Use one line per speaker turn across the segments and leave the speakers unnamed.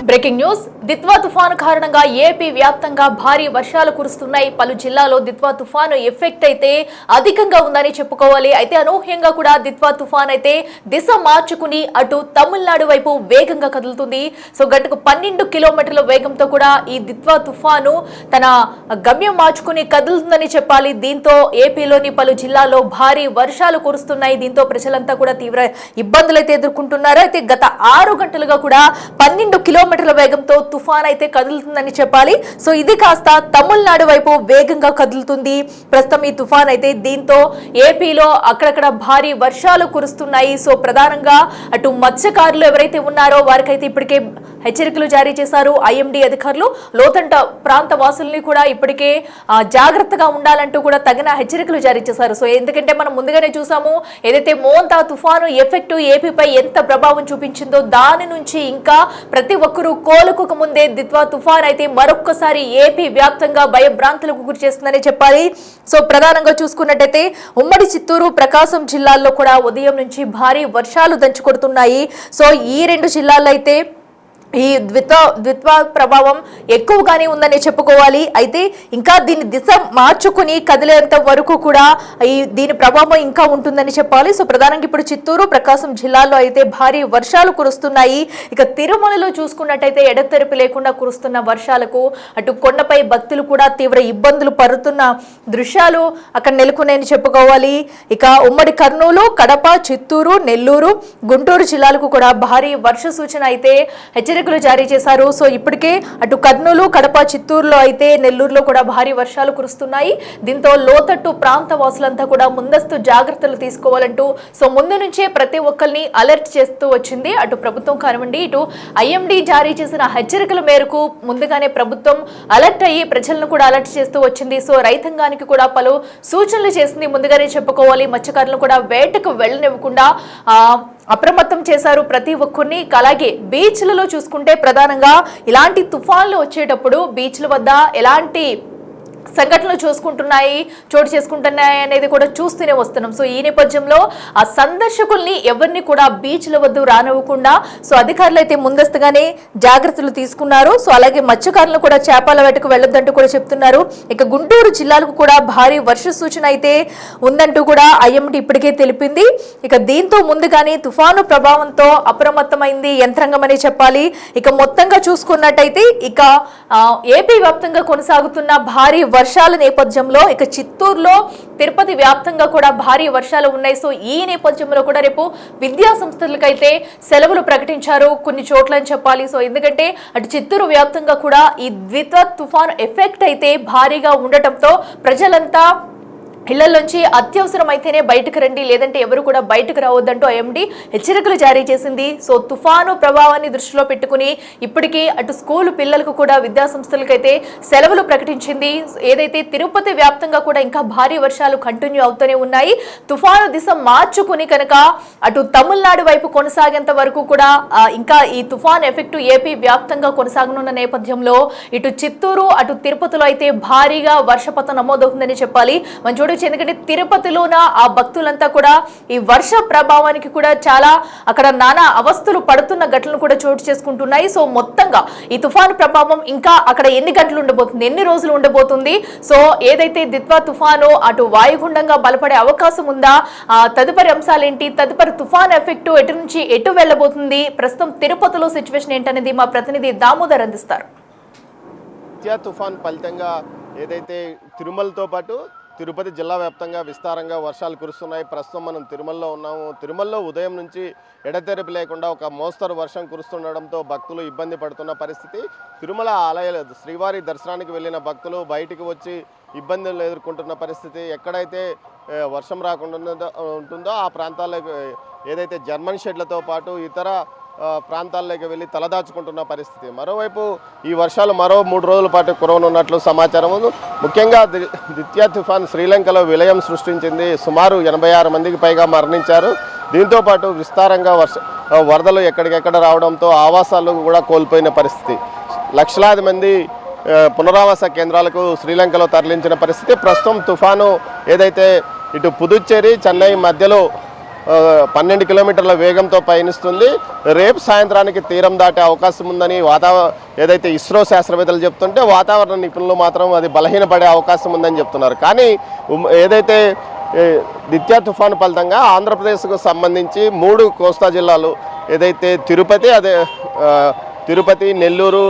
Breaking news Ditwah తుఫాను కారణంగా AP వ్యాప్తంగా భారీ వర్షాలు కురుస్తున్నాయి. పలు జిల్లాల్లో దిత్వా తుఫాను ఎఫెక్ట్ అయితే అధికంగా ఉందని చెప్పుకోవాలి. అయితే అనూహ్యంగా కూడా దిత్వా తుఫాన్ అయితే దిశ మార్చుకుని అటు తమిళనాడు వైపు వేగంగా కదులుతుంది. సో గంటకు 12 కిలోమీటర్ల వేగంతో కూడా ఈ దిత్వా తుఫాను తన గమ్యం మార్చుకుని కదులుతుందని చెప్పాలి. దీంతో ఏపీలోని పలు జిల్లాల్లో భారీ వర్షాలు కురుస్తున్నాయి. దీంతో ప్రజలంతా కూడా తీవ్ర ఇబ్బందులు అయితే ఎదుర్కొంటున్నారు. అయితే గత 6 గంటలుగా కూడా 12 కిలోమీటర్ల వేగంతో తుఫాన్ అయితే కదులుతుందని చెప్పాలి. సో ఇది కాస్త తమిళనాడు వైపు వేగంగా కదులుతుంది ప్రస్తుతం ఈ తుఫాన్ అయితే. దీంతో ఏపీలో అక్కడక్కడ భారీ వర్షాలు కురుస్తున్నాయి. సో ప్రధానంగా అటు మత్స్యకారులు ఎవరైతే ఉన్నారో వారికైతే ఇప్పటికే హెచ్చరికలు జారీ చేశారు ఐఎండీ అధికారులు. లోతంట ప్రాంత వాసుల్ని కూడా ఇప్పటికే జాగ్రత్తగా ఉండాలంటూ కూడా తగిన హెచ్చరికలు జారీ చేశారు. సో ఎందుకంటే మనం ముందుగానే చూసాము ఏదైతే మోంతా తుఫాను ఎఫెక్ట్ ఏపీపై ఎంత ప్రభావం చూపించిందో, దాని నుంచి ఇంకా ప్రతి ఒక్కరూ కోలుకోక ముందే దిత్వా తుఫాన్ అయితే మరొక్కసారి ఏపీ వ్యాప్తంగా భయభ్రాంతులకు గురి చేస్తుందని చెప్పాలి. సో ప్రధానంగా చూసుకున్నట్టయితే ఉమ్మడి చిత్తూరు, ప్రకాశం జిల్లాల్లో కూడా ఉదయం నుంచి భారీ వర్షాలు దంచుకొడుతున్నాయి. సో ఈ 2 జిల్లాల్లో అయితే ఈ ద్విత్వా ప్రభావం ఎక్కువగానే ఉందని చెప్పుకోవాలి. అయితే ఇంకా దీని దిశ మార్చుకుని కదిలేంత వరకు కూడా దీని ప్రభావం ఇంకా ఉంటుందని చెప్పాలి. సో ప్రధానంగా ఇప్పుడు చిత్తూరు, ప్రకాశం జిల్లాల్లో అయితే భారీ వర్షాలు కురుస్తున్నాయి. ఇక తిరుమలలో చూసుకున్నట్టయితే ఎడతెరిపి లేకుండా కురుస్తున్న వర్షాలకు అటు కొండపై భక్తులు కూడా తీవ్ర ఇబ్బందులు పడుతున్న దృశ్యాలు అక్కడ నెలకొన్నాయని చెప్పుకోవాలి. ఇక ఉమ్మడి కర్నూలు, కడప, చిత్తూరు, నెల్లూరు, గుంటూరు జిల్లాలకు కూడా భారీ వర్ష సూచన అయితే హెచ్చరికలు జారీ చేశారు. సో ఇప్పటికే అటు కర్నూలు, కడప, చిత్తూరులో అయితే నెల్లూరులో కూడా భారీ వర్షాలు కురుస్తున్నాయి. దీంతో లోతట్టు ప్రాంత వాసులంతా కూడా ముందస్తు జాగ్రత్తలు తీసుకోవాలంటూ సో ముందు నుంచే ప్రతి ఒక్కరిని అలర్ట్ చేస్తూ వచ్చింది అటు ప్రభుత్వం కానివ్వండి, ఇటు ఐఎండీ జారీ చేసిన హెచ్చరికల మేరకు ముందుగానే ప్రభుత్వం అలర్ట్ అయ్యి ప్రజలను కూడా అలర్ట్ చేస్తూ వచ్చింది. సో రైతాంగానికి కూడా పలు సూచనలు చేసింది ముందుగానే చెప్పుకోవాలి. మత్స్యకారులను కూడా వేటకు వెళ్ళనివ్వకుండా అప్రమత్తం చేశారు ప్రతి ఒక్కరిని. అలాగే బీచ్లలో చూసుకుంటే ప్రధానంగా ఇలాంటి తుఫాన్లు వచ్చేటప్పుడు బీచ్ల వద్ద ఎలాంటి సంఘటనలు చోటు చేసుకుంటున్నాయి అనేది కూడా చూస్తూనే వస్తున్నాం. సో ఈ నేపథ్యంలో ఆ సందర్శకుల్ని ఎవరిని కూడా బీచ్ల వద్ద రానివ్వకుండా సో అధికారులు అయితే ముందస్తుగానే జాగ్రత్తలు తీసుకున్నారు. సో అలాగే మత్స్యకారులు కూడా చేపల వేటకు వెళ్ళొద్దంటూ కూడా చెప్తున్నారు. ఇక గుంటూరు జిల్లాలకు కూడా భారీ వర్ష సూచన అయితే ఉందంటూ కూడా ఐఎండీ ఇప్పటికే తెలిపింది. ఇక దీంతో ముందుగానే తుఫాను ప్రభావంతో అప్రమత్తమైంది యంత్రాంగం అనే చెప్పాలి. ఇక మొత్తంగా చూసుకున్నట్టయితే ఇక ఏపీ వ్యాప్తంగా కొనసాగుతున్న భారీ వర్షాల నేపథ్యంలో ఇక చిత్తూరులో, తిరుపతి వ్యాప్తంగా కూడా భారీ వర్షాలు ఉన్నాయి. సో ఈ నేపథ్యంలో కూడా రేపు విద్యా సంస్థలకైతే సెలవులు ప్రకటించారు కొన్ని చోట్ల అని చెప్పాలి. సో ఎందుకంటే అటు చిత్తూరు వ్యాప్తంగా కూడా ఈ ద్విత్వ తుఫాన్ ఎఫెక్ట్ అయితే భారీగా ఉండటంతో ప్రజలంతా ఇళ్లలోంచి అత్యవసరమైతేనే బయటకు రండి, లేదంటే ఎవరు కూడా బయటకు రావద్దంటూ ఐఎండీ హెచ్చరికలు జారీ చేసింది. సో తుఫాను ప్రభావాన్ని దృష్టిలో పెట్టుకుని ఇప్పటికీ అటు స్కూల్ పిల్లలకు కూడా విద్యా సంస్థలకైతే సెలవులు ప్రకటించింది. ఏదైతే తిరుపతి వ్యాప్తంగా కూడా ఇంకా భారీ వర్షాలు కంటిన్యూ అవుతూనే ఉన్నాయి. తుఫాను దిశ మార్చుకుని కనుక అటు తమిళనాడు వైపు కొనసాగేంత వరకు కూడా ఇంకా ఈ తుఫాన్ ఎఫెక్ట్ ఏపీ వ్యాప్తంగా కొనసాగనున్న నేపథ్యంలో ఇటు చిత్తూరు, అటు తిరుపతిలో అయితే భారీగా వర్షపాతం నమోదవుతుందని చెప్పాలి. మనం చూడొచ్చు. ఎందుకంటే తిరుపతిలోన ఆ భక్తులంతా కూడా ఈ వర్ష ప్రభావానికి కూడా చాలా అక్కడ నానా అవస్థలు పడుతున్న ఘటనలు కూడా చోటు చేసుకుంటున్నాయి. సో మొత్తంగా ఈ తుఫాను ప్రభావం ఇంకా అక్కడ ఎన్ని గంటలు ఉండబోతుంది, ఎన్ని రోజులు ఉండబోతుంది, సో ఏదైతే దిత్వా తుఫాను అటు వాయుగుండంగా బలపడే అవకాశం ఉందా, తదుపరి అంశాలేంటి, తదుపరి తుఫాన్ ఎఫెక్ట్ ఎటు నుంచి ఎటు వెళ్ళబోతుంది, ప్రస్తుతం తిరుపతిలో సిచ్యువేషన్ ఏంటనేది మా ప్రతినిధి దామోదర్ అందిస్తారు.
తుఫాన్ ఫలితంగా ఏదైతే తిరుమలతో పాటు తిరుపతి జిల్లా వ్యాప్తంగా విస్తారంగా వర్షాలు కురుస్తున్నాయి. ప్రస్తుతం మనం తిరుమలలో ఉన్నాము. తిరుమలలో ఉదయం నుంచి ఎడతెరిపి లేకుండా ఒక మోస్తరు వర్షం కురుస్తుండడంతో భక్తులు ఇబ్బంది పడుతున్న పరిస్థితి. తిరుమల ఆలయ శ్రీవారి దర్శనానికి వెళ్ళిన భక్తులు బయటికి వచ్చి ఇబ్బందులు ఎదుర్కొంటున్న పరిస్థితి. ఎక్కడైతే వర్షం రాకుండా ఉంటుందో ఆ ప్రాంతాలకు ఏదైతే జర్మన్ షెడ్లతో పాటు ఇతర ప్రాంతాల్లోకి వెళ్ళి తలదాచుకుంటున్న పరిస్థితి. మరోవైపు ఈ వర్షాలు మరో 3 రోజుల పాటు కురవనున్నట్లు సమాచారం. ముఖ్యంగా ద్విత్వా తుఫాన్ శ్రీలంకలో విలయం సృష్టించింది. సుమారు 86 మందికి పైగా మరణించారు. దీంతోపాటు విస్తారంగా వరదలు ఎక్కడికెక్కడ రావడంతో ఆవాసాలు కూడా కోల్పోయిన పరిస్థితి. లక్షలాది మంది పునరావాస కేంద్రాలకు శ్రీలంకలో తరలించిన పరిస్థితి. ప్రస్తుతం తుఫాను ఏదైతే ఇటు పుదుచ్చేరి, చెన్నై మధ్యలో 12 కిలోమీటర్ల వేగంతో పయనిస్తుంది. రేపు సాయంత్రానికి తీరం దాటే అవకాశం ఉందని ఏదైతే ఇస్రో శాస్త్రవేత్తలు చెప్తుంటే, వాతావరణ నిపుణులు మాత్రం అది బలహీనపడే అవకాశం ఉందని చెప్తున్నారు. కానీ ఏదైతే దిత్యా తుఫాను ఫలితంగా ఆంధ్రప్రదేశ్కు సంబంధించి 3 కోస్తా జిల్లాలు ఏదైతే తిరుపతి, నెల్లూరు,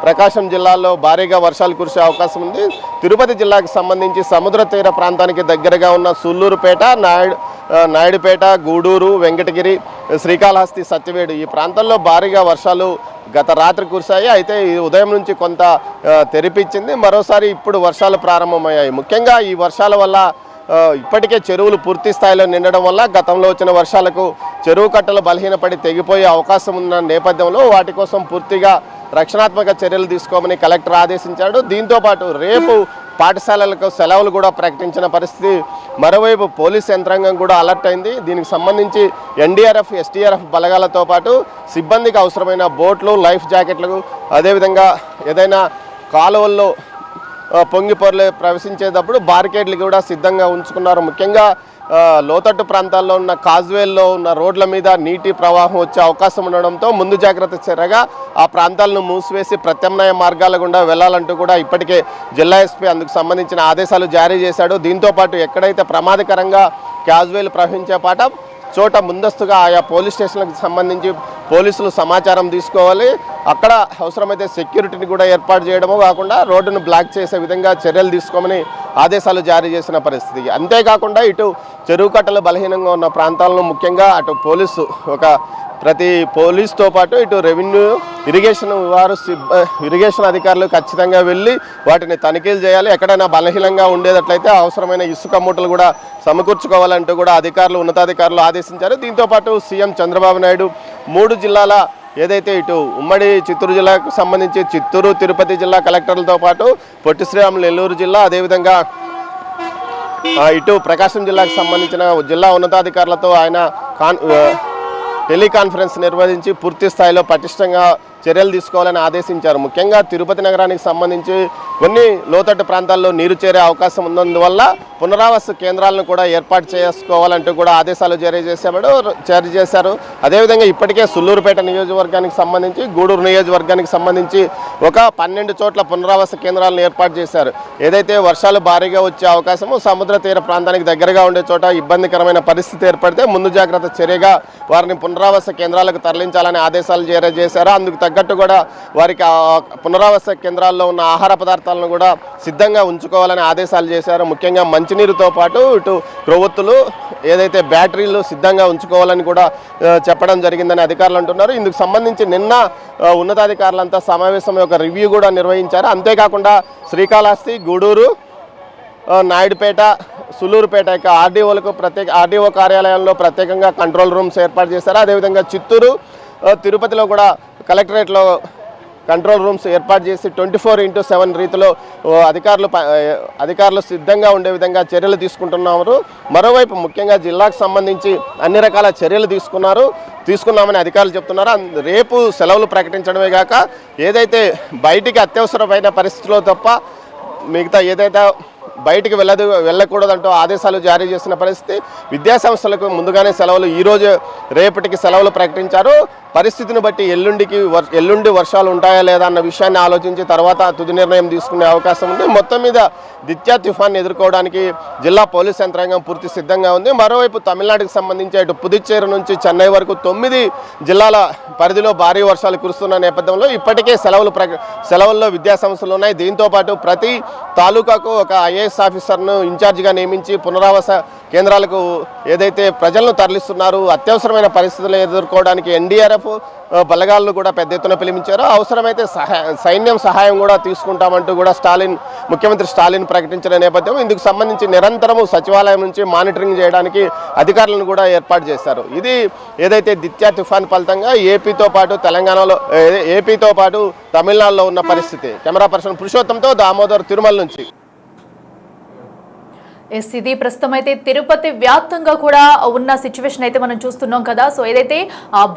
ప్రకాశం జిల్లాల్లో భారీగా వర్షాలు కురిసే అవకాశం ఉంది. తిరుపతి జిల్లాకు సంబంధించి సముద్ర తీర ప్రాంతానికి దగ్గరగా ఉన్న సూళ్ళూరుపేట, నాయుడుపేట, గూడూరు, వెంకటగిరి, శ్రీకాళహస్తి, సత్యవేడు ఈ ప్రాంతాల్లో భారీగా వర్షాలు గత రాత్రి కురిశాయి. అయితే ఈ ఉదయం నుంచి కొంత తెరిపించింది. మరోసారి ఇప్పుడు వర్షాలు ప్రారంభమయ్యాయి. ముఖ్యంగా ఈ వర్షాల వల్ల ఇప్పటికే చెరువులు పూర్తి స్థాయిలో నిండడం వల్ల గతంలో వచ్చిన వర్షాలకు చెరువు కట్టలు బలహీనపడి తెగిపోయే అవకాశం ఉన్న నేపథ్యంలో వాటి కోసం పూర్తిగా రక్షణాత్మక చర్యలు తీసుకోమని కలెక్టర్ ఆదేశించాడు. దీంతోపాటు రేపు పాఠశాలలకు సెలవులు కూడా ప్రకటించిన పరిస్థితి. మరోవైపు పోలీస్ యంత్రాంగం కూడా అలర్ట్ అయింది. దీనికి సంబంధించి ఎన్డీఆర్ఎఫ్, ఎస్టీఆర్ఎఫ్ బలగాలతో పాటు సిబ్బందికి అవసరమైన బోట్లు, లైఫ్ జాకెట్లు, అదేవిధంగా ఏదైనా కాలువల్లో పొంగి పొరలు ప్రవేశించేటప్పుడు బారికేడ్లు కూడా సిద్ధంగా ఉంచుకున్నారు. ముఖ్యంగా లోతట్టు ప్రాంతాల్లో ఉన్న కాజ్వేల్లో ఉన్న రోడ్ల మీద నీటి ప్రవాహం వచ్చే అవకాశం ఉండడంతో ముందు జాగ్రత్త చర్యగా ఆ ప్రాంతాలను మూసివేసి ప్రత్యామ్నాయ మార్గాల గుండా వెళ్లాలంటూ కూడా ఇప్పటికే జిల్లా ఎస్పీ అందుకు సంబంధించిన ఆదేశాలు జారీ చేశాడు. దీంతోపాటు ఎక్కడైతే ప్రమాదకరంగా కాజ్వేలు ప్రవహించే చోట ముందస్తుగా ఆయా పోలీస్ స్టేషన్లకు సంబంధించి పోలీసులు సమాచారం తీసుకోవాలి. అక్కడ అవసరమైతే సెక్యూరిటీని కూడా ఏర్పాటు చేయడమో కాకుండా రోడ్డును బ్లాక్ చేసే విధంగా చర్యలు తీసుకోమని ఆదేశాలు జారీ చేసిన పరిస్థితి. అంతేకాకుండా ఇటు చెరువు కట్టలు బలహీనంగా ఉన్న ప్రాంతాలను ముఖ్యంగా అటు ప్రతి పోలీస్తో పాటు ఇటు రెవెన్యూ, ఇరిగేషన్ అధికారులు ఖచ్చితంగా వెళ్ళి వాటిని తనిఖీలు చేయాలి. ఎక్కడైనా బలహీనంగా ఉండేటట్లయితే అవసరమైన ఇసుక మూటలు కూడా సమకూర్చుకోవాలంటూ కూడా ఉన్నతాధికారులు ఆదేశించారు. దీంతోపాటు సీఎం చంద్రబాబు నాయుడు 3 జిల్లాల ఏదైతే ఇటు ఉమ్మడి చిత్తూరు జిల్లాకు సంబంధించి చిత్తూరు, తిరుపతి జిల్లా కలెక్టర్లతో పాటు పొట్టి శ్రీరాములు నెల్లూరు జిల్లా, అదేవిధంగా ఇటు ప్రకాశం జిల్లాకు సంబంధించిన జిల్లా ఉన్నతాధికారులతో ఆయన టెలికాన్ఫరెన్స్ నిర్వహించి పూర్తి స్థాయిలో పటిష్టంగా చర్యలు తీసుకోవాలని ఆదేశించారు. ముఖ్యంగా తిరుపతి నగరానికి సంబంధించి కొన్ని లోతట్టు ప్రాంతాల్లో నీరు చేరే అవకాశం ఉన్నందువల్ల పునరావాస కేంద్రాలను కూడా ఏర్పాటు చేసుకోవాలంటూ కూడా ఆదేశాలు జారీ చేశారు. అదేవిధంగా ఇప్పటికే సూళ్ళూరుపేట నియోజకవర్గానికి సంబంధించి, గూడూరు నియోజకవర్గానికి సంబంధించి ఒక 12 చోట్ల పునరావాస కేంద్రాలను ఏర్పాటు చేశారు. ఏదైతే వర్షాలు భారీగా వచ్చే అవకాశము సముద్ర తీర ప్రాంతానికి దగ్గరగా ఉండే చోట ఇబ్బందికరమైన పరిస్థితి ఏర్పడితే ముందు జాగ్రత్త చర్యగా వారిని పునరావాస కేంద్రాలకు తరలించాలని ఆదేశాలు జారీ చేశారు. అందుకు తగ్గట్టు కూడా వారికి పునరావాస కేంద్రాల్లో ఉన్న ఆహార పదార్థాలను కూడా సిద్ధంగా ఉంచుకోవాలని ఆదేశాలు చేశారు. ముఖ్యంగా మంచినీరుతో పాటు ఇటు ప్రొవత్తులు, ఏదైతే బ్యాటరీలు సిద్ధంగా ఉంచుకోవాలని కూడా చెప్పడం జరిగిందని అధికారులు అంటున్నారు. ఇందుకు సంబంధించి నిన్న ఉన్నతాధికారులంతా సమావేశం యొక్క రివ్యూ కూడా నిర్వహించారు. అంతేకాకుండా శ్రీకాళహస్తి, గూడూరు, నాయుడుపేట, సూళ్ళూరుపేట యొక్క ఆర్డీఓ కార్యాలయంలో ప్రత్యేకంగా కంట్రోల్ రూమ్స్ ఏర్పాటు చేశారు. అదేవిధంగా చిత్తూరు, తిరుపతిలో కూడా కలెక్టరేట్లో కంట్రోల్ రూమ్స్ ఏర్పాటు చేసి 24/7 రీతిలో అధికారులు సిద్ధంగా ఉండే విధంగా చర్యలు తీసుకుంటున్నారు. మరోవైపు ముఖ్యంగా జిల్లాకు సంబంధించి అన్ని రకాల చర్యలు తీసుకున్నామని అధికారులు చెప్తున్నారు. రేపు సెలవులు ప్రకటించడమే కాక ఏదైతే బయటికి అత్యవసరమైన పరిస్థితుల్లో తప్ప మిగతా ఏదైతే బయటికి వెళ్ళకూడదంటూ ఆదేశాలు జారీ చేసిన పరిస్థితి. విద్యాసంస్థలకు ముందుగానే సెలవులు ఈరోజు రేపటికి సెలవులు ప్రకటించారు. పరిస్థితిని బట్టి ఎల్లుండి వర్షాలు ఉంటాయా లేదా అన్న విషయాన్ని ఆలోచించి తర్వాత తుది నిర్ణయం తీసుకునే అవకాశం ఉంది. మొత్తం మీద దిత్యా తుఫాన్ ఎదుర్కోవడానికి జిల్లా పోలీస్ యంత్రాంగం పూర్తి సిద్ధంగా ఉంది. మరోవైపు తమిళనాడుకు సంబంధించి ఇటు పుదుచ్చేరి నుంచి చెన్నై వరకు 9 జిల్లాల పరిధిలో భారీ వర్షాలు కురుస్తున్న నేపథ్యంలో ఇప్పటికే సెలవుల్లో విద్యాసంస్థలు ఉన్నాయి. దీంతోపాటు ప్రతి తాలూకాకు ఒక ఐఏఎస్ ఆఫీసర్ను ఇన్ఛార్జిగా నియమించి పునరావాస కేంద్రాలకు ఏదైతే ప్రజలను తరలిస్తున్నారు, అత్యవసరమైన పరిస్థితులు ఎదుర్కోవడానికి ఎన్డీఆర్ఎఫ్ బలగాలను కూడా పెద్ద ఎత్తున పిలిపించారు. అవసరమైతే సైన్యం సహాయం కూడా తీసుకుంటామంటూ కూడా ముఖ్యమంత్రి స్టాలిన్ ప్రకటించిన నేపథ్యం ఇందుకు సంబంధించి నిరంతరము సచివాలయం నుంచి మానిటరింగ్ చేయడానికి అధికారులను కూడా ఏర్పాటు చేశారు. ఇది ఏదైతే దిత్యా తుఫాన్ ఫలితంగా ఏపీతో పాటు తమిళనాడులో ఉన్న పరిస్థితి. కెమెరా పర్సన్ పురుషోత్తంతో దామోదర్, తిరుమల నుంచి.
ఇది ప్రస్తుతం అయితే తిరుపతి వ్యాప్తంగా కూడా ఉన్న సిచ్యువేషన్ అయితే మనం చూస్తున్నాం కదా. సో ఏదైతే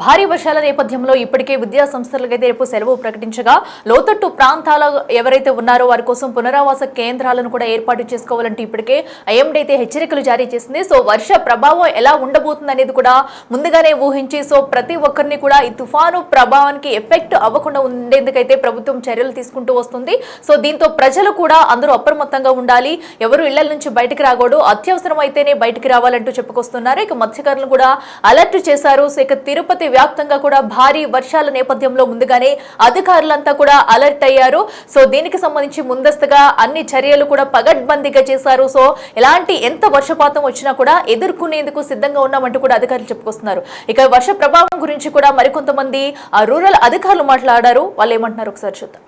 భారీ వర్షాల నేపథ్యంలో ఇప్పటికే విద్యా సంస్థలకైతే రేపు సెలవు ప్రకటించగా లోతట్టు ప్రాంతాల ఎవరైతే ఉన్నారో వారి కోసం పునరావాస కేంద్రాలను కూడా ఏర్పాటు చేసుకోవాలంటే ఇప్పటికే ఐఎండీ అయితే హెచ్చరికలు జారీ చేసింది. సో వర్ష ప్రభావం ఎలా ఉండబోతుంది అనేది కూడా ముందుగానే ఊహించి సో ప్రతి ఒక్కరిని కూడా ఈ తుఫాను ప్రభావానికి ఎఫెక్ట్ అవ్వకుండా ఉండేందుకైతే ప్రభుత్వం చర్యలు తీసుకుంటూ వస్తుంది. సో దీంతో ప్రజలు కూడా అందరూ అప్రమత్తంగా ఉండాలి, ఎవరు ఇళ్ల నుంచి బయటకు రాకూడదు, అత్యవసరం అయితేనే బయటికి రావాలంటూ చెప్పుకొస్తున్నారు. ఇక మత్స్యకారులను కూడా అలర్ట్ చేశారు. సో ఇక తిరుపతి వ్యాప్తంగా కూడా భారీ వర్షాల నేపథ్యంలో ముందుగానే అధికారులంతా కూడా అలర్ట్ అయ్యారు. సో దీనికి సంబంధించి ముందస్తుగా అన్ని చర్యలు కూడా పగడ్బందీగా చేశారు. సో ఎలాంటి ఎంత వర్షపాతం వచ్చినా కూడా ఎదుర్కొనేందుకు సిద్ధంగా ఉన్నామంటూ కూడా అధికారులు చెప్పుకొస్తున్నారు. ఇక వర్ష ప్రభావం గురించి కూడా మరికొంతమంది రూరల్ అధికారులు మాట్లాడారు. వాళ్ళు ఏమంటున్నారు ఒకసారి చూద్దాం.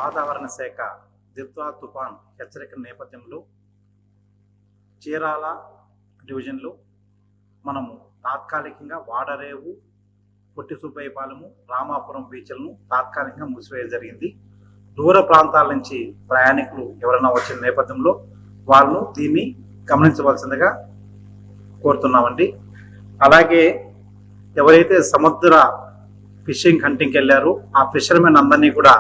వాతావరణ శాఖ దిత్వా తుఫాన్ హెచ్చరిక నేపథ్యంలో చీరాల డివిజన్లో మనము తాత్కాలికంగా వాడరేవు, పొట్టి సుబ్బయ్యపాలెము, రామాపురం బీచ్లను తాత్కాలికంగా మూసివేయడం జరిగింది. దూర ప్రాంతాల నుంచి ప్రయాణికులు ఎవరైనా వచ్చిన నేపథ్యంలో వాళ్ళను దీన్ని గమనించవలసిందిగా కోరుతున్నామండి. అలాగే ఎవరైతే సముద్ర ఫిషింగ్ హంటింగ్కి వెళ్ళారో ఆ ఫిషర్మెన్ అందరినీ కూడా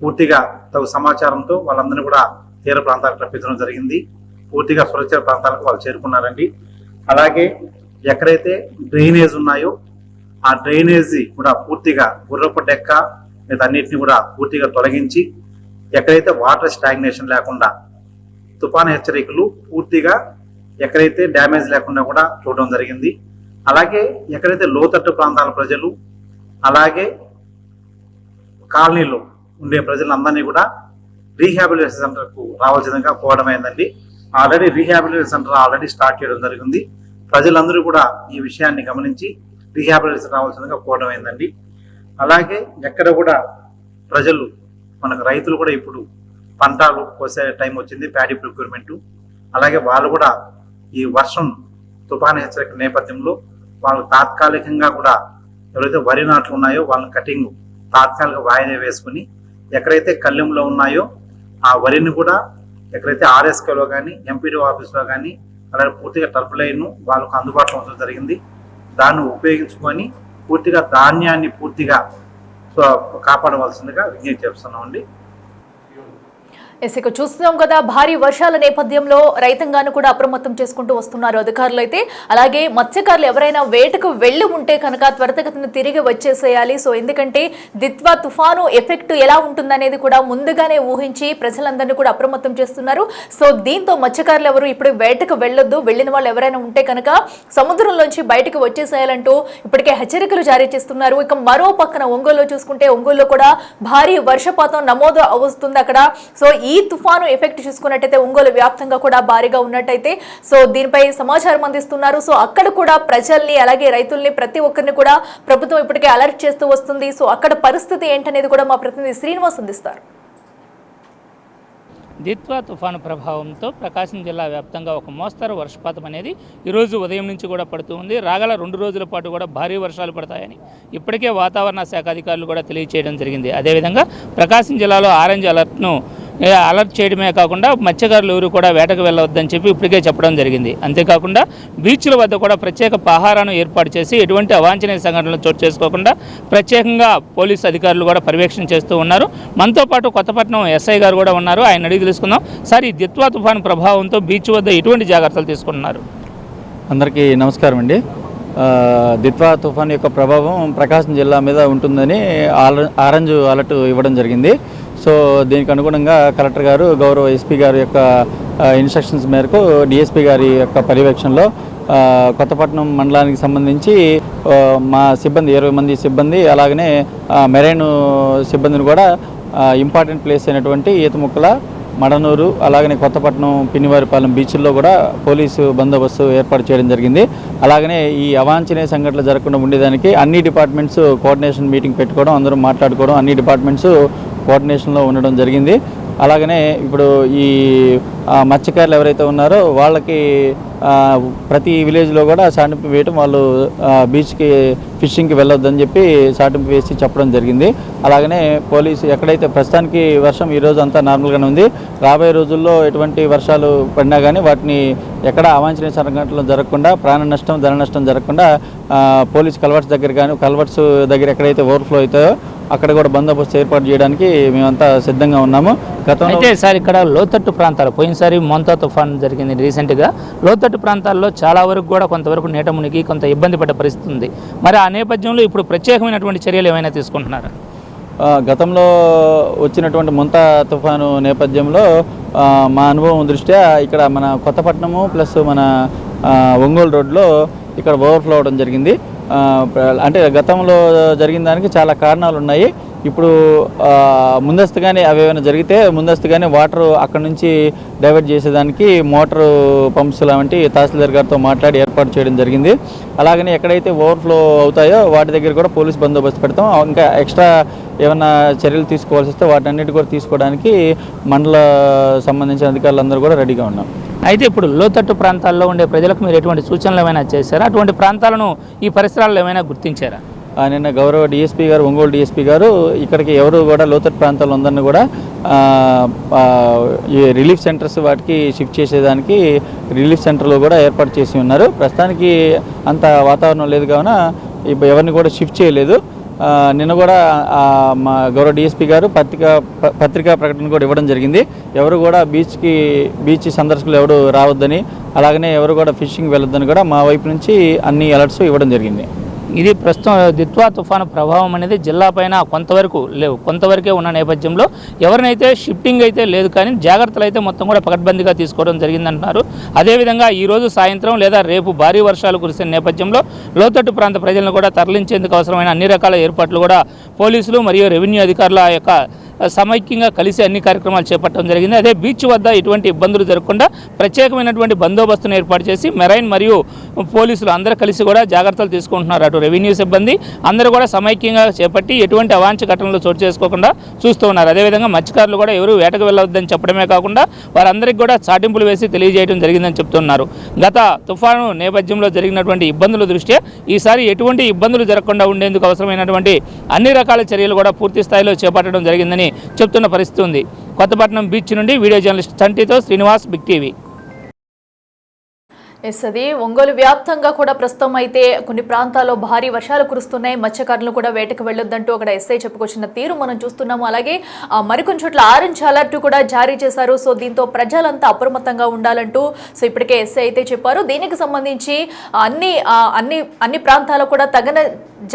పూర్తిగా తగు సమాచారంతో వాళ్ళందరినీ కూడా తీర ప్రాంతాలకు రప్పించడం జరిగింది. పూర్తిగా సురక్షిత ప్రాంతాలకు వాళ్ళు చేరుకున్నారండి. అలాగే ఎక్కడైతే డ్రైనేజ్ ఉన్నాయో ఆ డ్రైనేజీ కూడా పూర్తిగా గుర్రపు డెక్క వీటన్నిటిని కూడా పూర్తిగా తొలగించి ఎక్కడైతే వాటర్ స్టాగ్నేషన్ లేకుండా తుఫాను హెచ్చరికలు పూర్తిగా ఎక్కడైతే డ్యామేజ్ లేకుండా కూడా చూడడం జరిగింది. అలాగే ఎక్కడైతే లోతట్టు ప్రాంతాల ప్రజలు అలాగే కాలనీలో ఉండే ప్రజలందరినీ కూడా రీహాబిలిటేషన్ సెంటర్కు రావాల్సిందిగా కోవడమైందండి. Already rehabilitation centre already start చేయడం జరిగింది. ప్రజలందరూ కూడా ఈ విషయాన్ని గమనించి రీహాబిలిటేషన్ రావాల్సిందిగా కోవడమైందండి. అలాగే ఎక్కడ కూడా ప్రజలు మనకు రైతులు కూడా ఇప్పుడు పంటలు కోసే టైం వచ్చింది, ప్యాడీ ప్రొక్యూర్మెంట్. అలాగే వాళ్ళు కూడా ఈ వర్షం తుఫాను హెచ్చరిక నేపథ్యంలో వాళ్ళు తాత్కాలికంగా కూడా ఎవరైతే వరి నాట్లు ఉన్నాయో వాళ్ళ కటింగ్ తాత్కాలిక వాయిదా వేసుకుని ఎక్కడైతే కళ్ళెంలో ఉన్నాయో ఆ వరిని కూడా ఎక్కడైతే ఆర్ఎస్కేలో కానీ ఎంపీడీ ఆఫీస్లో కానీ అలాగే పూర్తిగా టర్ప్ లైన్ వాళ్ళకు అందుబాటులో ఉంచడం జరిగింది. దాన్ని ఉపయోగించుకొని పూర్తిగా ధాన్యాన్ని పూర్తిగా కాపాడవలసిందిగా విజ్ఞప్తి చేస్తున్నామండి.
ఇక చూస్తున్నాం కదా, భారీ వర్షాల నేపథ్యంలో రైతాంగాన్ని కూడా అప్రమత్తం చేసుకుంటూ వస్తున్నారు అధికారులు అయితే. అలాగే మత్స్యకారులు ఎవరైనా వేటకు వెళ్లి ఉంటే కనుక త్వరితగతిన తిరిగి వచ్చేసేయాలి. సో ఎందుకంటే దిత్వా తుఫాను ఎఫెక్ట్ ఎలా ఉంటుందనేది కూడా ముందుగానే ఊహించి ప్రజలందరినీ కూడా అప్రమత్తం చేస్తున్నారు. సో దీంతో మత్స్యకారులు ఎవరు ఇప్పుడు వేటకు వెళ్లొద్దు, వెళ్లిన వాళ్ళు ఎవరైనా ఉంటే కనుక సముద్రంలోంచి బయటకు వచ్చేసేయాలంటూ ఇప్పటికే హెచ్చరికలు జారీ చేస్తున్నారు. ఇక మరో పక్కన ఒంగోలులో చూసుకుంటే ఒంగోలులో కూడా భారీ వర్షపాతం నమోదు అవుతుంది అక్కడ. సో ఈ తుఫాను ఎఫెక్ట్ చూసుకున్నట్టయితే ఒంగోలు వ్యాప్తంగా కూడా భారీగా ఉన్నట్టయితే సో దీనిపై సమాచారం అందిస్తున్నారు. సో అక్కడ కూడా ప్రజల్ని అలాగే రైతుల్ని ప్రతి ఒక్కరిని కూడా ప్రభుత్వం ఇప్పటికే అలర్ట్ చేస్తూ వస్తుంది. సో అక్కడ పరిస్థితి ఏంటనేది కూడా మా ప్రతినిధి శ్రీనివాస్ అందిస్తారు.
దిత్వా తుఫాను ప్రభావంతో ప్రకాశం జిల్లా వ్యాప్తంగా ఒక మోస్తరు వర్షపాతం అనేది ఈరోజు ఉదయం నుంచి కూడా పడుతూ ఉంది. రాగల 2 రోజుల పాటు కూడా భారీ వర్షాలు పడతాయని ఇప్పటికే వాతావరణ శాఖ అధికారులు కూడా తెలియజేయడం జరిగింది. అదేవిధంగా ప్రకాశం జిల్లాలో ఆరెంజ్ అలర్ట్ చేయడమే కాకుండా మత్స్యకారులు ఎవరు కూడా వేటకు వెళ్ళవద్దని చెప్పి ఇప్పటికే చెప్పడం జరిగింది. అంతేకాకుండా బీచ్ల వద్ద కూడా ప్రత్యేక పహారాను ఏర్పాటు చేసి ఎటువంటి అవాంఛనీయ సంఘటనలు చోటు చేసుకోకుండా ప్రత్యేకంగా పోలీసు అధికారులు కూడా పర్యవేక్షణ చేస్తూ ఉన్నారు. మనతో పాటు కొత్తపట్నం ఎస్ఐ గారు కూడా ఉన్నారు. ఆయన అడిగి తెలుసుకుందాం. సార్, ఈ దిత్వా తుఫాను ప్రభావంతో బీచ్ వద్ద ఎటువంటి జాగ్రత్తలు తీసుకుంటున్నారు?
అందరికీ నమస్కారం అండి. దిత్వా తుఫాన్ యొక్క ప్రభావం ప్రకాశం జిల్లా మీద ఉంటుందని ఆరెంజ్ అలర్ట్ ఇవ్వడం జరిగింది. సో దీనికి అనుగుణంగా కలెక్టర్ గారు గౌరవ ఎస్పీ గారి యొక్క ఇన్స్ట్రక్షన్స్ మేరకు డిఎస్పీ గారి యొక్క పర్యవేక్షణలో కొత్తపట్నం మండలానికి సంబంధించి మా సిబ్బంది 20 మంది సిబ్బంది అలాగనే మెరైన్ సిబ్బందిని కూడా ఇంపార్టెంట్ ప్లేస్ అయినటువంటి ఈతముక్కల, మడనూరు అలాగనే కొత్తపట్నం, పిన్నివారిపాలెం బీచ్ల్లో కూడా పోలీసు బందోబస్తు ఏర్పాటు చేయడం జరిగింది. అలాగనే ఈ అవాంఛనీయ సంఘటనలు జరగకుండా ఉండేదానికి అన్ని డిపార్ట్మెంట్స్ కోఆర్డినేషన్ మీటింగ్ పెట్టుకోవడం, అందరూ మాట్లాడుకోవడం, అన్ని డిపార్ట్మెంట్స్ కోఆర్డినేషన్లో ఉండడం జరిగింది. అలాగనే ఇప్పుడు ఈ మత్స్యకారులు ఎవరైతే ఉన్నారో వాళ్ళకి ప్రతి విలేజ్లో కూడా సాండిపి వేయటం, వాళ్ళు బీచ్కి ఫిషింగ్కి వెళ్ళొద్దని చెప్పి చాటింపు వేసి చెప్పడం జరిగింది. అలాగనే పోలీసు ఎక్కడైతే ప్రస్తుతానికి వర్షం ఈరోజు అంతా నార్మల్గానే ఉంది, రాబోయే రోజుల్లో ఎటువంటి వర్షాలు పడినా కానీ వాటిని ఎక్కడ అవాంఛనీయ సంఘటనలు జరగకుండా, ప్రాణ నష్టం, ధన నష్టం జరగకుండా పోలీస్ కల్వర్ట్స్ దగ్గర కానీ, కల్వర్ట్స్ దగ్గర ఎక్కడైతే ఓవర్ఫ్లో అవుతాయో అక్కడ కూడా బందోబస్తు ఏర్పాటు చేయడానికి మేమంతా సిద్ధంగా ఉన్నాము. గతంలో
అయితే సార్ ఇక్కడ లోతట్టు ప్రాంతాలు పోయినసారి మొంతా తుఫాన్ జరిగింది రీసెంట్గా, లోతట్టు ప్రాంతాల్లో చాలా వరకు కూడా కొంతవరకు నీట మునిగి కొంత ఇబ్బంది పడ్డ పరిస్థితి ఉంది. మరి ఆ నేపథ్యంలో ఇప్పుడు ప్రత్యేకమైనటువంటి చర్యలు ఏమైనా తీసుకుంటున్నారా?
గతంలో వచ్చినటువంటి మొంతా తుఫాను నేపథ్యంలో మా అనుభవం దృష్ట్యా ఇక్కడ మన కొత్తపట్నము ప్లస్ మన ఒంగోలు రోడ్లో ఇక్కడ ఓవర్ఫ్లో అవడం జరిగింది. అంటే గతంలో జరిగిన దానికి చాలా కారణాలు ఉన్నాయి. ఇప్పుడు ముందస్తుగానే అవి ఏమైనా జరిగితే ముందస్తుగానే వాటర్ అక్కడ నుంచి డైవర్ట్ చేసేదానికి మోటారు పంప్స్ లాంటి తహసీల్దార్ గారితో మాట్లాడి ఏర్పాటు చేయడం జరిగింది. అలాగనే ఎక్కడైతే ఓవర్ఫ్లో అవుతాయో వాటి దగ్గర కూడా పోలీస్ బందోబస్తు పెడతాం. ఇంకా ఎక్స్ట్రా ఏమైనా చర్యలు తీసుకోవాల్సి వస్తే వాటన్నిటి కూడా తీసుకోవడానికి మండల సంబంధించిన అధికారులందరూ కూడా రెడీగా ఉన్నాం.
అయితే ఇప్పుడు లోతట్టు ప్రాంతాల్లో ఉండే ప్రజలకు మీరు ఎటువంటి సూచనలు ఏమైనా చేశారా? అటువంటి ప్రాంతాలను ఈ పరిసరాల్లో ఏమైనా గుర్తించారా?
నిన్న గౌరవ డిఎస్పీ గారు, ఒంగోలు డిఎస్పీ గారు ఇక్కడికి ఎవరు కూడా లోతట్టు ప్రాంతాల్లో ఉందని కూడా ఈ రిలీఫ్ సెంటర్స్ వాటికి షిఫ్ట్ చేసేదానికి రిలీఫ్ సెంటర్లు కూడా ఏర్పాటు చేసి ఉన్నారు. ప్రస్తుతానికి అంత వాతావరణం లేదు కావున ఎవరిని కూడా షిఫ్ట్ చేయలేదు. నిన్న కూడా మా గౌరవ డిఎస్పీ గారు పత్రికా ప్రకటన కూడా ఇవ్వడం జరిగింది. ఎవరు కూడా బీచ్ సందర్శకులు ఎవరు రావద్దని, అలాగనే ఎవరు కూడా ఫిషింగ్ వెళ్ళొద్దని కూడా మా వైపు నుంచి అన్ని అలర్ట్స్ ఇవ్వడం జరిగింది.
ఇది ప్రస్తుతం దిత్వా తుఫాను ప్రభావం అనేది జిల్లా పైన కొంతవరకే ఉన్న నేపథ్యంలో ఎవరినైతే షిఫ్టింగ్ అయితే లేదు, కానీ జాగ్రత్తలు అయితే మొత్తం కూడా పకడ్బందీగా తీసుకోవడం జరిగిందంటున్నారు. అదేవిధంగా ఈరోజు సాయంత్రం లేదా రేపు భారీ వర్షాలు కురిసిన నేపథ్యంలో లోతట్టు ప్రాంత ప్రజలను కూడా తరలించేందుకు అవసరమైన అన్ని రకాల ఏర్పాట్లు కూడా పోలీసులు మరియు రెవెన్యూ అధికారుల యొక్క సమైక్యంగా కలిసి అన్ని కార్యక్రమాలు చేపట్టడం జరిగింది. అదే బీచ్ వద్ద ఎటువంటి ఇబ్బందులు జరగకుండా ప్రత్యేకమైనటువంటి బందోబస్తును ఏర్పాటు చేసి మెరైన్ మరియు పోలీసులు అందరూ కలిసి కూడా జాగ్రత్తలు తీసుకుంటున్నారు. అటు రెవెన్యూ సిబ్బంది అందరూ కూడా సమైక్యంగా చేపట్టి ఎటువంటి అవాంఛ ఘటనలు చోటు చేసుకోకుండా చూస్తూ ఉన్నారు. అదేవిధంగా మత్స్యకారులు కూడా ఎవరు వేటకు వెళ్ళవద్దని చెప్పడమే కాకుండా వారందరికీ కూడా చాటింపులు వేసి తెలియజేయడం జరిగిందని చెప్తున్నారు. గత తుఫాను నేపథ్యంలో జరిగినటువంటి ఇబ్బందుల దృష్ట్యా ఈసారి ఎటువంటి ఇబ్బందులు జరగకుండా ఉండేందుకు అవసరమైనటువంటి అన్ని రకాల చర్యలు కూడా పూర్తి స్థాయిలో చేపట్టడం జరిగిందని చెప్తున్న పరిస్థితి ఉంది. కొత్తపట్నం బీచ్ నుండి వీడియో జర్నలిస్ట్ చంటితో శ్రీనివాస్, బిగ్ టీవీ.
అది ఒంగోలు వ్యాప్తంగా కూడా ప్రస్తుతం అయితే కొన్ని ప్రాంతాల్లో భారీ వర్షాలు కురుస్తున్నాయి. మత్స్యకారులు కూడా వేటకు వెళ్ళొద్దంటూ అక్కడ ఎస్ఐ చెప్పుకొచ్చిన తీరు మనం చూస్తున్నాము. అలాగే మరికొన్ని చోట్ల ఆరెంజ్ అలర్ట్ కూడా జారీ చేశారు. సో దీంతో ప్రజలంతా అప్రమత్తంగా ఉండాలంటూ ఇప్పటికే ఎస్ఐ అయితే చెప్పారు. దీనికి సంబంధించి అన్ని ప్రాంతాల్లో కూడా తగిన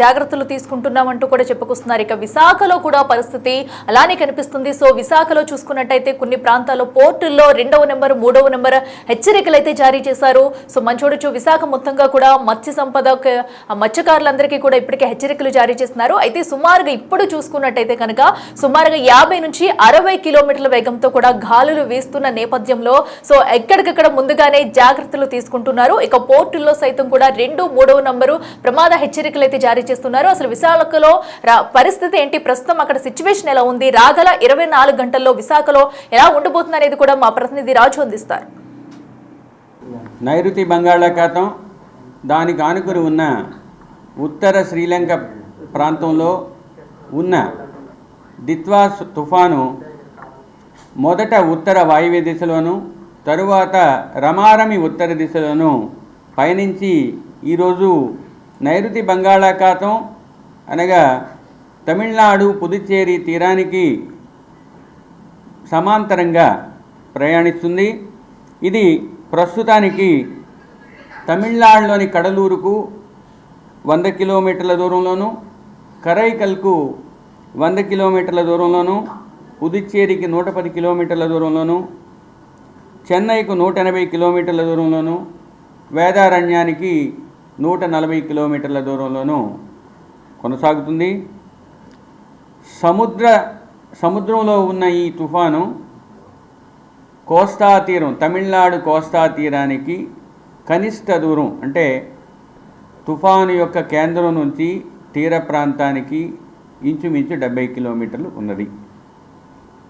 జాగ్రత్తలు తీసుకుంటున్నామంటూ కూడా చెప్పుకొస్తున్నారు. ఇక విశాఖలో కూడా పరిస్థితి అలానే కనిపిస్తుంది. సో విశాఖలో చూసుకున్నట్టయితే కొన్ని ప్రాంతాల్లో పోర్టుల్లో 2వ నెంబర్ 3వ నెంబర్ హెచ్చరికలు అయితే జారీ చేశారు. సో మనం చూడొచ్చు విశాఖ మొత్తంగా కూడా మత్స్య సంపద మత్స్యకారులందరికీ కూడా ఇప్పటికే హెచ్చరికలు జారీ చేస్తున్నారు. అయితే సుమారుగా ఇప్పుడు చూసుకున్నట్టయితే కనుక సుమారుగా 50 నుంచి 60 కిలోమీటర్ల వేగంతో కూడా గాలులు వీస్తున్న నేపథ్యంలో సో ఎక్కడికక్కడ ముందుగానే జాగ్రత్తలు తీసుకుంటున్నారు. ఇక పోర్టుల్లో సైతం కూడా 2, 3వ నంబరు ప్రమాద హెచ్చరికలు అయితే జారీ చేస్తున్నారు. అసలు విశాఖలో పరిస్థితి ఏంటి, ప్రస్తుతం అక్కడ సిచ్యువేషన్ ఎలా ఉంది, రాగల 24 గంటల్లో విశాఖలో ఎలా ఉండబోతుంది అనేది కూడా మా ప్రతినిధి రాజు అందిస్తారు.
నైరుతి బంగాళాఖాతం దానికి ఆనుకుని ఉన్న ఉత్తర శ్రీలంక ప్రాంతంలో ఉన్న దిత్వా తుఫాను మొదట ఉత్తర వాయువ్య దిశలోను తరువాత రమారమి ఉత్తర దిశలోను పయనించి ఈరోజు నైరుతి బంగాళాఖాతం అనగా తమిళనాడు పుదుచ్చేరి తీరానికి సమాంతరంగా ప్రయాణిస్తుంది. ఇది ప్రస్తుతానికి తమిళనాడులోని కడలూరుకు 100 కిలోమీటర్ల దూరంలోను, కరైకల్కు 100 కిలోమీటర్ల దూరంలోను, పుదుచ్చేరికి 110 కిలోమీటర్ల దూరంలోను, చెన్నైకు 180 కిలోమీటర్ల దూరంలోను, వేదారణ్యానికి 140 కిలోమీటర్ల దూరంలోనూ కొనసాగుతుంది. సముద్రంలో ఉన్న ఈ తుఫాను కోస్తా తీరం, తమిళనాడు కోస్తా తీరానికి కనిష్ట దూరం అంటే తుఫాను యొక్క కేంద్రం నుంచి తీర ప్రాంతానికి ఇంచుమించు 70 కిలోమీటర్లు ఉన్నది.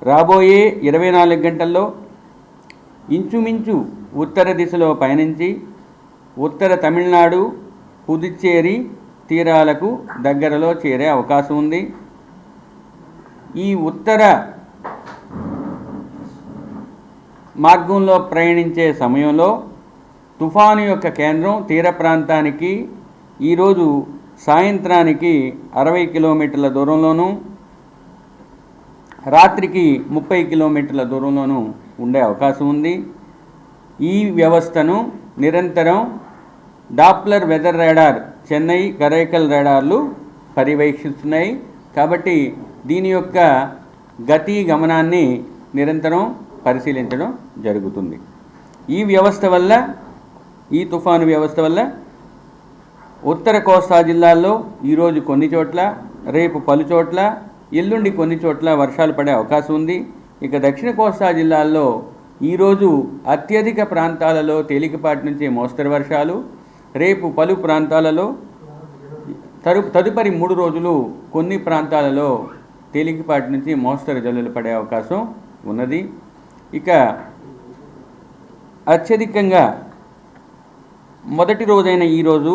రాబోయే 24 గంటల్లో ఇంచుమించు ఉత్తర దిశలో పయనించి ఉత్తర తమిళనాడు, పుదుచ్చేరి, తీరాలకు దగ్గరలో చేరే అవకాశం ఉంది. ఈ ఉత్తర మార్గంలో ప్రయాణించే సమయంలో తుఫాను యొక్క కేంద్రం తీర ప్రాంతానికి ఈరోజు సాయంత్రానికి 60 కిలోమీటర్ల దూరంలోనూ, రాత్రికి 30 కిలోమీటర్ల దూరంలోనూ ఉండే అవకాశం ఉంది. ఈ వ్యవస్థను నిరంతరం Doppler weather radar, Chennai Karaikal రాడార్లు పర్యవేక్షిస్తున్నాయి. కాబట్టి దీని యొక్క గతి గమనాన్ని నిరంతరం పరిశీలించడం జరుగుతుంది. ఈ వ్యవస్థ వల్ల, ఈ తుఫాను వ్యవస్థ వల్ల ఉత్తర కోస్తా జిల్లాల్లో ఈరోజు కొన్ని చోట్ల, రేపు పలు చోట్ల, ఎల్లుండి కొన్ని చోట్ల వర్షాలు పడే అవకాశం ఉంది. ఇక దక్షిణ కోస్తా జిల్లాల్లో ఈరోజు అత్యధిక ప్రాంతాలలో తేలికపాటి నుంచి మోస్తరు వర్షాలు, రేపు పలు ప్రాంతాలలో, తదుపరి 3 రోజులు కొన్ని ప్రాంతాలలో తేలికపాటి నుంచి మోస్తరు జల్లులు పడే అవకాశం ఉన్నది. ఇక అత్యధికంగా మొదటి రోజైన ఈరోజు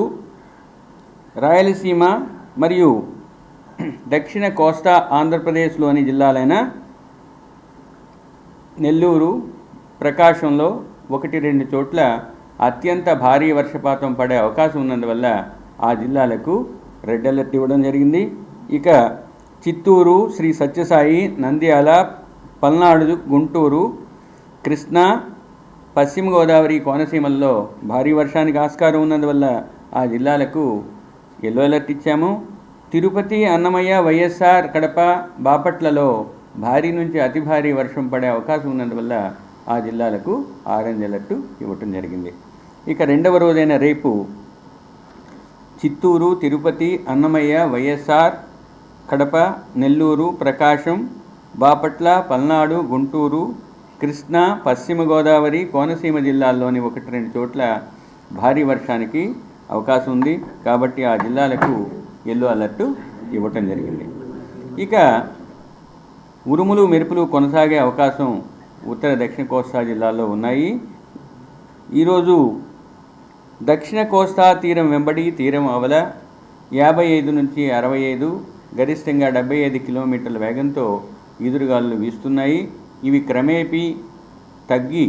రాయలసీమ మరియు దక్షిణ కోస్తా ఆంధ్రప్రదేశ్లోని జిల్లాలైన నెల్లూరు, ప్రకాశంలో 1-2 చోట్ల అత్యంత భారీ వర్షపాతం పడే అవకాశం ఉన్నందువల్ల ఆ జిల్లాలకు రెడ్ అలర్ట్ ఇవ్వడం జరిగింది. ఇక చిత్తూరు, శ్రీ సత్యసాయి, నంద్యాల, పల్నాడు, గుంటూరు, కృష్ణా, పశ్చిమ గోదావరి, కోనసీమల్లో భారీ వర్షానికి ఆస్కారం ఉన్నందువల్ల ఆ జిల్లాలకు ఎల్లో అలర్ట్ ఇచ్చాము. తిరుపతి, అన్నమయ్య, వైఎస్ఆర్, కడప, బాపట్లలో భారీ నుంచి అతి భారీ వర్షం పడే అవకాశం ఉన్నందువల్ల ఆ జిల్లాలకు ఆరెంజ్ అలర్ట్ ఇవ్వటం జరిగింది. ఇక రెండవ రోజైన రేపు చిత్తూరు, తిరుపతి, అన్నమయ్య, వైఎస్ఆర్, కడప, నెల్లూరు, ప్రకాశం, బాపట్ల, పల్నాడు, గుంటూరు, కృష్ణా, పశ్చిమ గోదావరి, కోనసీమ జిల్లాల్లోని 1-2 చోట్ల భారీ వర్షానికి అవకాశం ఉంది. కాబట్టి ఆ జిల్లాలకు ఎల్లో అలర్ట్ ఇవ్వటం జరిగింది. ఇక ఉరుములు మెరుపులు కొనసాగే అవకాశం ఉత్తర దక్షిణ కోస్తా జిల్లాల్లో ఉన్నాయి. ఈరోజు దక్షిణ కోస్తా తీరం వెంబడి, తీరం అవల 55 నుంచి 65, గరిష్టంగా 75 కిలోమీటర్ల వేగంతో ఈదురుగాలులు వీస్తున్నాయి. ఇవి క్రమేపీ తగ్గి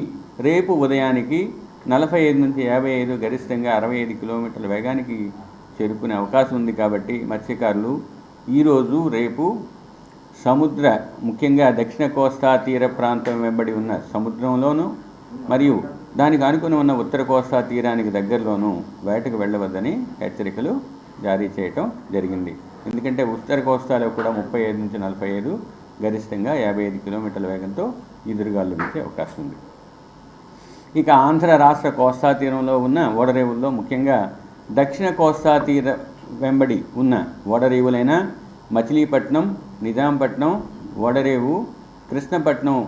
రేపు ఉదయానికి 45 నుంచి 55, గరిష్టంగా 65 కిలోమీటర్ల వేగానికి చేరుకునే అవకాశం ఉంది. కాబట్టి మత్స్యకారులు ఈరోజు రేపు ముఖ్యంగా దక్షిణ కోస్తా తీర ప్రాంతం వెంబడి ఉన్న సముద్రంలోనూ మరియు దానికి ఆనుకుని ఉన్న ఉత్తర కోస్తా తీరానికి దగ్గరలోనూ వేటకు వెళ్ళవద్దని హెచ్చరికలు జారీ చేయటం జరిగింది. ఎందుకంటే ఉత్తర కోస్తాలో కూడా 35 నుంచి 45, గరిష్టంగా 55 కిలోమీటర్ల వేగంతో ఈదురుగాలు వీచే అవకాశం ఉంది. ఇక ఆంధ్ర రాష్ట్ర కోస్తా తీరంలో ఉన్న ఓడరేవుల్లో ముఖ్యంగా దక్షిణ కోస్తా తీర వెంబడి ఉన్న ఓడరేవులైన మచిలీపట్నం, నిజాంపట్నం ఓడరేవు, కృష్ణపట్నం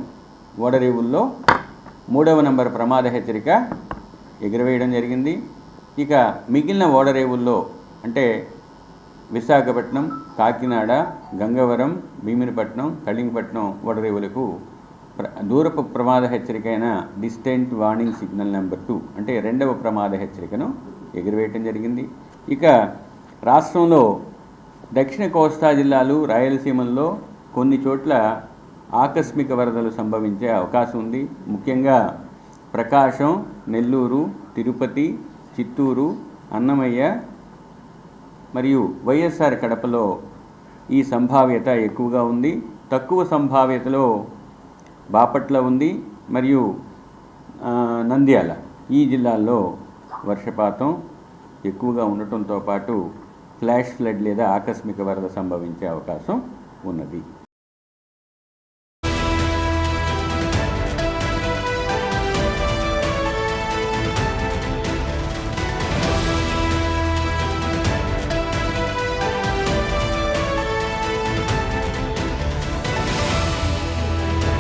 ఓడరేవుల్లో 3వ నంబర్ ప్రమాద హెచ్చరిక ఎగురవేయడం జరిగింది. ఇక మిగిలిన ఓడరేవుల్లో అంటే విశాఖపట్నం, కాకినాడ, గంగవరం, భీమినిపట్నం, కళింగపట్నం ఓడరేవులకు దూరపు ప్రమాద హెచ్చరిక అయిన డిస్టెంట్ వార్నింగ్ సిగ్నల్ నెంబర్ 2 అంటే 2వ ప్రమాద హెచ్చరికను ఎగురవేయటం జరిగింది. ఇక రాష్ట్రంలో దక్షిణ కోస్తా జిల్లాలు, రాయలసీమల్లో కొన్ని చోట్ల ఆకస్మిక వరదలు సంభవించే అవకాశం ఉంది. ముఖ్యంగా ప్రకాశం, నెల్లూరు, తిరుపతి, చిత్తూరు, అన్నమయ్య మరియు వైఎస్ఆర్ కడపలో ఈ సంభావ్యత ఎక్కువగా ఉంది. తక్కువ సంభావ్యతలో బాపట్ల ఉంది మరియు నంద్యాల ఈ జిల్లాల్లో వర్షపాతం ఎక్కువగా ఉండటంతో పాటు ఫ్లాష్ ఫ్లడ్ లేదా ఆకస్మిక వరద సంభవించే అవకాశం ఉన్నది.